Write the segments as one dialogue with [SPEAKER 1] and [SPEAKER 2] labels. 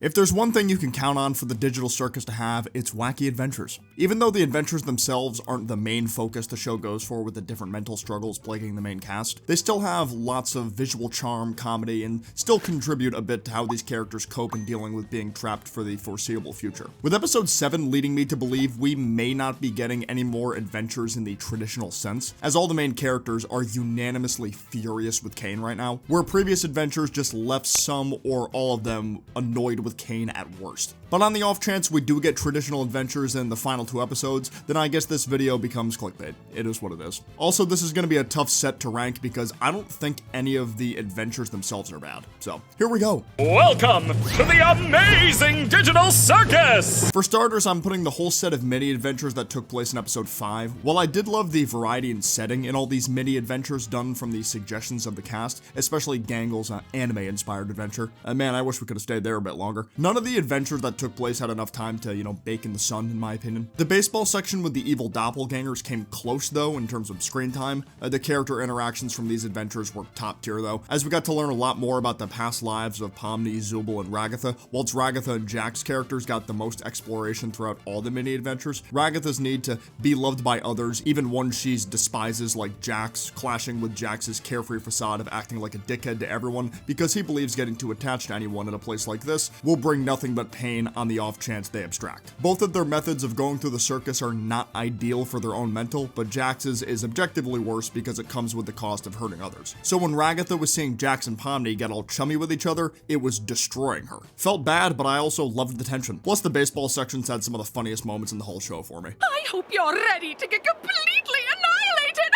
[SPEAKER 1] If there's one thing you can count on for the digital circus to have, it's wacky adventures. Even though the adventures themselves aren't the main focus the show goes for with the different mental struggles plaguing the main cast, they still have lots of visual charm, comedy, and still contribute a bit to how these characters cope in dealing with being trapped for the foreseeable future. With episode 7 leading me to believe we may not be getting any more adventures in the traditional sense, as all the main characters are unanimously furious with Kane right now, where previous adventures just left some or all of them annoyed with Kane at worst. But on the off chance we do get traditional adventures in the final 2 episodes, then I guess this video becomes clickbait. It is what it is. Also, this is going to be a tough set to rank because I don't think any of the adventures themselves are bad. So, here we go.
[SPEAKER 2] Welcome to the amazing digital circus!
[SPEAKER 1] For starters, I'm putting the whole set of mini adventures that took place in episode 5. While I did love the variety and setting in all these mini adventures done from the suggestions of the cast, especially Gangle's anime-inspired adventure. Man, I wish we could have stayed there a bit longer. None of the adventures that took place had enough time to, bake in the sun, in my opinion. The baseball section with the evil doppelgangers came close, though, in terms of screen time. The character interactions from these adventures were top tier, though, as we got to learn a lot more about the past lives of Pomni, Zubul, and Ragatha, whilst Ragatha and Jack's characters got the most exploration throughout all the mini-adventures. Ragatha's need to be loved by others, even ones she despises like Jax, clashing with Jax's carefree facade of acting like a dickhead to everyone because he believes getting too attached to anyone in a place like this will bring nothing but pain on the off chance they abstract. Both of their methods of going through the circus are not ideal for their own mental, but Jax's is objectively worse because it comes with the cost of hurting others. So when Ragatha was seeing Jax and Pomni get all chummy with each other, it was destroying her. Felt bad, but I also loved the tension. Plus the baseball sections had some of the funniest moments in the whole show for me.
[SPEAKER 3] I hope you're ready to get completely annihilated!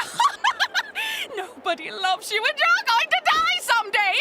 [SPEAKER 3] Nobody loves you and you're going to die someday!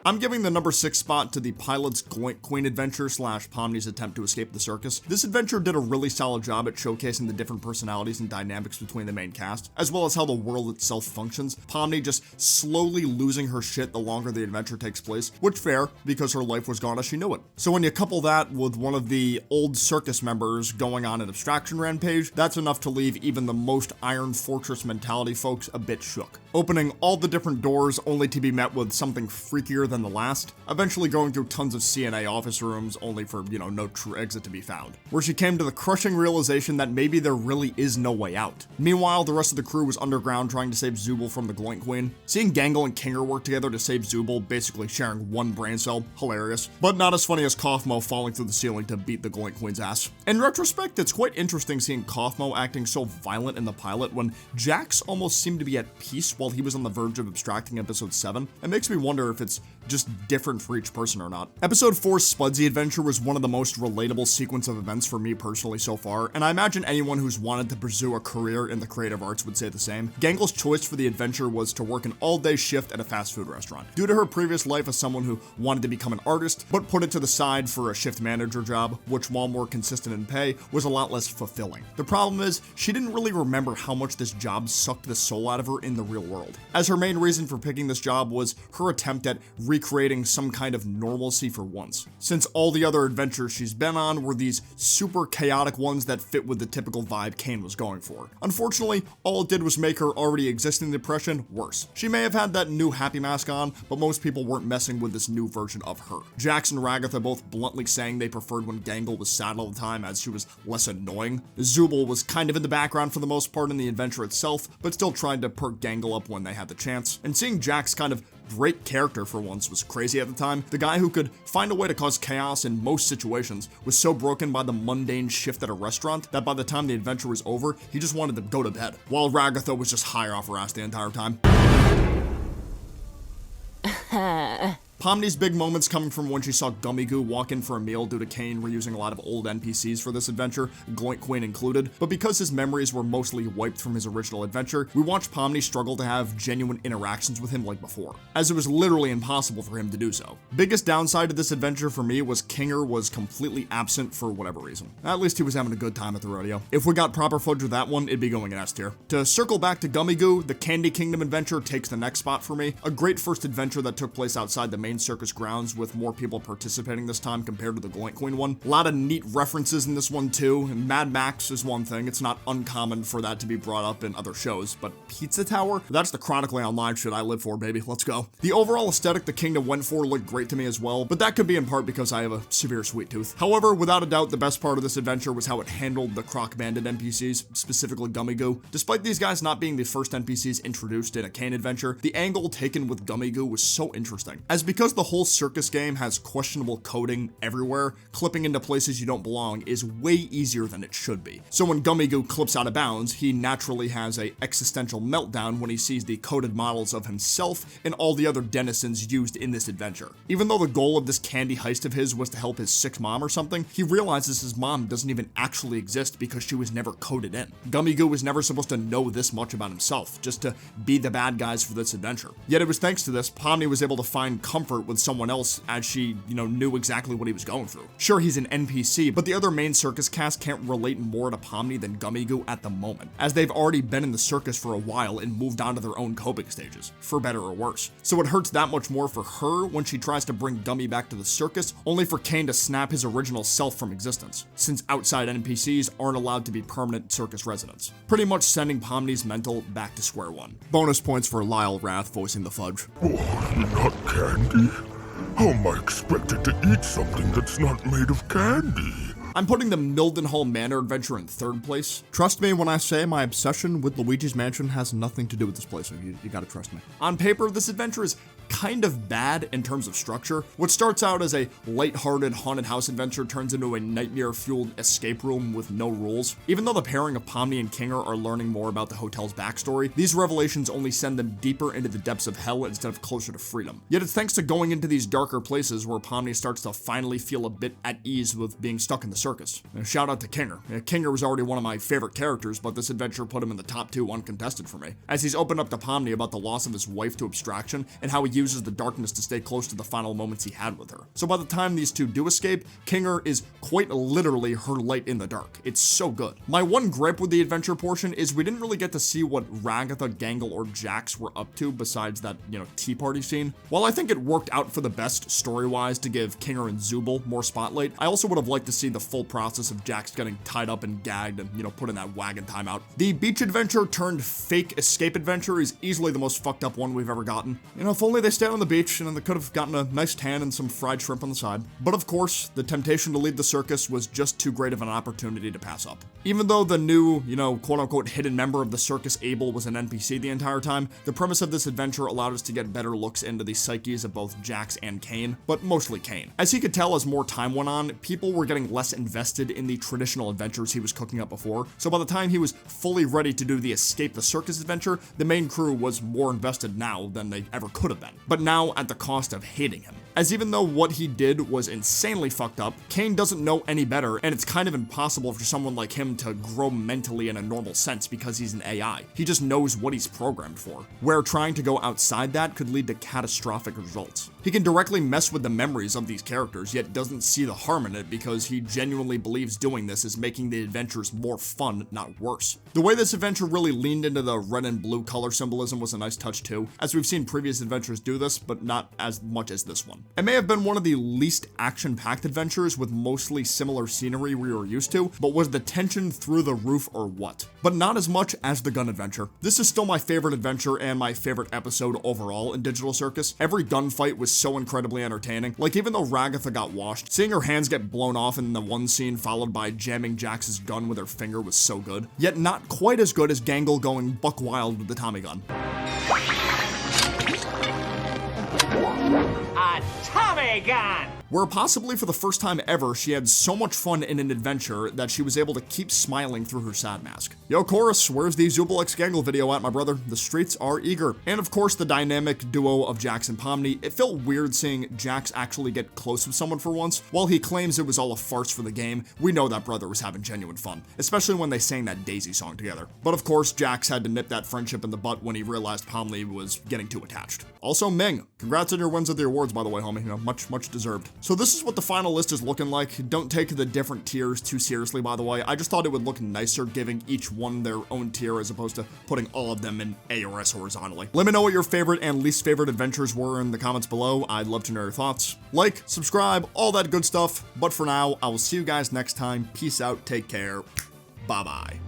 [SPEAKER 1] I'm giving the number 6 spot to the pilot's Queen adventure / Pomni's attempt to escape the circus. This adventure did a really solid job at showcasing the different personalities and dynamics between the main cast, as well as how the world itself functions. Pomni just slowly losing her shit the longer the adventure takes place, which fair, because her life was gone as she knew it. So when you couple that with one of the old circus members going on an abstraction rampage, that's enough to leave even the most Iron Fortress mentality folks a bit shook. Opening all the different doors only to be met with something freakier than the last, eventually going through tons of CNA office rooms only for, no true exit to be found, where she came to the crushing realization that maybe there really is no way out. Meanwhile, the rest of the crew was underground trying to save Zubul from the Gloink Queen. Seeing Gangle and Kinger work together to save Zubul, basically sharing one brain cell, hilarious, but not as funny as Kaufmo falling through the ceiling to beat the Gloink Queen's ass. In retrospect, it's quite interesting seeing Kaufmo acting so violent in the pilot when Jax almost seemed to be at peace while he was on the verge of abstracting episode 7. It makes me wonder if it's just different for each person or not. Episode 4's Spudsy adventure was one of the most relatable sequence of events for me personally so far, and I imagine anyone who's wanted to pursue a career in the creative arts would say the same. Gangle's choice for the adventure was to work an all-day shift at a fast food restaurant. Due to her previous life as someone who wanted to become an artist, but put it to the side for a shift manager job, which while more consistent in pay, was a lot less fulfilling. The problem is, she didn't really remember how much this job sucked the soul out of her in the real world, as her main reason for picking this job was her attempt at recreating some kind of normalcy for once, since all the other adventures she's been on were these super chaotic ones that fit with the typical vibe Kane was going for. Unfortunately, all it did was make her already existing depression worse. She may have had that new happy mask on, but most people weren't messing with this new version of her. Jax and Ragatha both bluntly saying they preferred when Gangle was sad all the time as she was less annoying. Zubul was kind of in the background for the most part in the adventure itself, but still tried to perk Gangle up when they had the chance. And seeing Jax kind of break character for once was crazy at the time. The guy who could find a way to cause chaos in most situations was so broken by the mundane shift at a restaurant that by the time the adventure was over, he just wanted to go to bed, while Ragatha was just higher off her ass the entire time. Pomni's big moments coming from when she saw Gummy Goo walk in for a meal due to Kane reusing a lot of old NPCs for this adventure, Gloink Queen included, but because his memories were mostly wiped from his original adventure, we watched Pomni struggle to have genuine interactions with him like before, as it was literally impossible for him to do so. Biggest downside to this adventure for me was Kinger was completely absent for whatever reason. At least he was having a good time at the rodeo. If we got proper footage of that one, it'd be going in S tier. To circle back to Gummy Goo, the Candy Kingdom adventure takes the next spot for me, a great first adventure that took place outside the main main circus grounds, with more people participating this time compared to the Gloint Queen one. A lot of neat references in this one too, and Mad Max is one thing. It's not uncommon for that to be brought up in other shows, but Pizza Tower? That's the chronically online shit I live for, baby. Let's go. The overall aesthetic the Kingdom went for looked great to me as well, but that could be in part because I have a severe sweet tooth. However, without a doubt, the best part of this adventure was how it handled the Croc Bandit NPCs, specifically Gummy Goo. Despite these guys not being the first NPCs introduced in a Kane adventure, the angle taken with Gummy Goo was so interesting. As because the whole Circus game has questionable coding everywhere, clipping into places you don't belong is way easier than it should be. So when Gummy Goo clips out of bounds, he naturally has a existential meltdown when he sees the coded models of himself and all the other denizens used in this adventure. Even though the goal of this candy heist of his was to help his sick mom or something, he realizes his mom doesn't even actually exist because she was never coded in. Gummy Goo was never supposed to know this much about himself, just to be the bad guys for this adventure. Yet it was thanks to this, Pomni was able to find comfort with someone else as she, knew exactly what he was going through. Sure, he's an NPC, but the other main circus cast can't relate more to Pomni than Gummy Goo at the moment, as they've already been in the circus for a while and moved on to their own coping stages, for better or worse. So it hurts that much more for her when she tries to bring Gummy back to the circus, only for Kane to snap his original self from existence, since outside NPCs aren't allowed to be permanent circus residents, pretty much sending Pomni's mental back to square one. Bonus points for Lyle Rath voicing the Fudge.
[SPEAKER 4] Oh, not candy? How am I expected to eat something that's not made of candy?
[SPEAKER 1] I'm putting the Mildenhall Manor adventure in third place. Trust me when I say my obsession with Luigi's Mansion has nothing to do with this place, so you gotta trust me. On paper, this adventure is kind of bad in terms of structure. What starts out as a lighthearted haunted house adventure turns into a nightmare-fueled escape room with no rules. Even though the pairing of Pomni and Kinger are learning more about the hotel's backstory, these revelations only send them deeper into the depths of hell instead of closer to freedom. Yet it's thanks to going into these darker places where Pomni starts to finally feel a bit at ease with being stuck in the circus. Shout out to Kinger. Kinger was already one of my favorite characters, but this adventure put him in the top 2 uncontested for me, as he's opened up to Pomni about the loss of his wife to abstraction and how he uses the darkness to stay close to the final moments he had with her. So by the time these two do escape, Kinger is quite literally her light in the dark. It's so good. My one gripe with the adventure portion is we didn't really get to see what Ragatha, Gangle, or Jax were up to besides that, tea party scene. While I think it worked out for the best story-wise to give Kinger and Zubul more spotlight, I also would have liked to see the full process of Jax getting tied up and gagged and, put in that wagon timeout. The beach adventure turned fake escape adventure is easily the most fucked up one we've ever gotten. If only they stayed on the beach and they could have gotten a nice tan and some fried shrimp on the side. But of course, the temptation to leave the circus was just too great of an opportunity to pass up. Even though the new, quote-unquote hidden member of the circus, Abel, was an NPC the entire time, the premise of this adventure allowed us to get better looks into the psyches of both Jax and Kane, but mostly Kane. As he could tell as more time went on, people were getting less invested in the traditional adventures he was cooking up before, so by the time he was fully ready to do the Escape the Circus adventure, the main crew was more invested now than they ever could have been. But now at the cost of hating him. As even though what he did was insanely fucked up, Kane doesn't know any better, and it's kind of impossible for someone like him to grow mentally in a normal sense because he's an AI. He just knows what he's programmed for, where trying to go outside that could lead to catastrophic results. He can directly mess with the memories of these characters, yet doesn't see the harm in it because he genuinely believes doing this is making the adventures more fun, not worse. The way this adventure really leaned into the red and blue color symbolism was a nice touch too, as we've seen previous adventures do this, but not as much as this one. It may have been one of the least action-packed adventures with mostly similar scenery we were used to, but was the tension through the roof or what? But not as much as the gun adventure. This is still my favorite adventure and my favorite episode overall in Digital Circus. Every gunfight was so incredibly entertaining. Like, even though Ragatha got washed, seeing her hands get blown off in the one scene followed by jamming Jax's gun with her finger was so good. Yet not quite as good as Gangle going buck wild with the Tommy gun.
[SPEAKER 5] A Tommy gun!
[SPEAKER 1] Where possibly for the first time ever, she had so much fun in an adventure that she was able to keep smiling through her sad mask. Yo, Chorus, where's the Zubul X Gangle video at, my brother? The streets are eager. And of course, the dynamic duo of Jax and Pomni. It felt weird seeing Jax actually get close with someone for once. While he claims it was all a farce for the game, we know that brother was having genuine fun, especially when they sang that Daisy song together. But of course, Jax had to nip that friendship in the butt when he realized Pomni was getting too attached. Also, Ming, congrats on your wins at the awards, by the way, homie. Much deserved. So this is what the final list is looking like. Don't take the different tiers too seriously, by the way. I just thought it would look nicer giving each one their own tier as opposed to putting all of them in A or S horizontally. Let me know what your favorite and least favorite adventures were in the comments below. I'd love to know your thoughts. Like, subscribe, all that good stuff. But for now, I will see you guys next time. Peace out, take care, bye-bye.